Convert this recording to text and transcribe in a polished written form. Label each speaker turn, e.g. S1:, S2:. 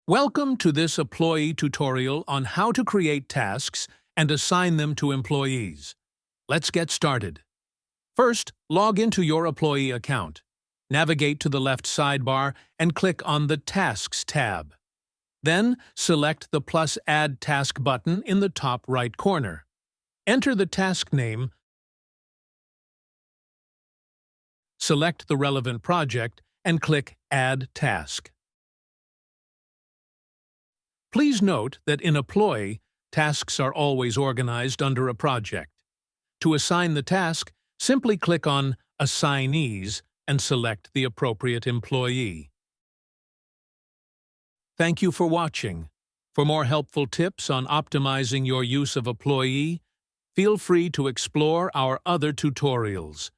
S1: Welcome to this Apploye tutorial on how to create tasks and assign them to employees. Let's get started. First, log into your Apploye account. Navigate to the left sidebar and click on the Tasks tab. Then, select the plus Add Task button in the top right corner. Enter the task name, select the relevant project, and click Add Task. Please note that in Apploye, tasks are always organized under a project. To assign the task, simply click on Assignees and select the appropriate employee. Thank you for watching. For more helpful tips on optimizing your use of Apploye, feel free to explore our other tutorials.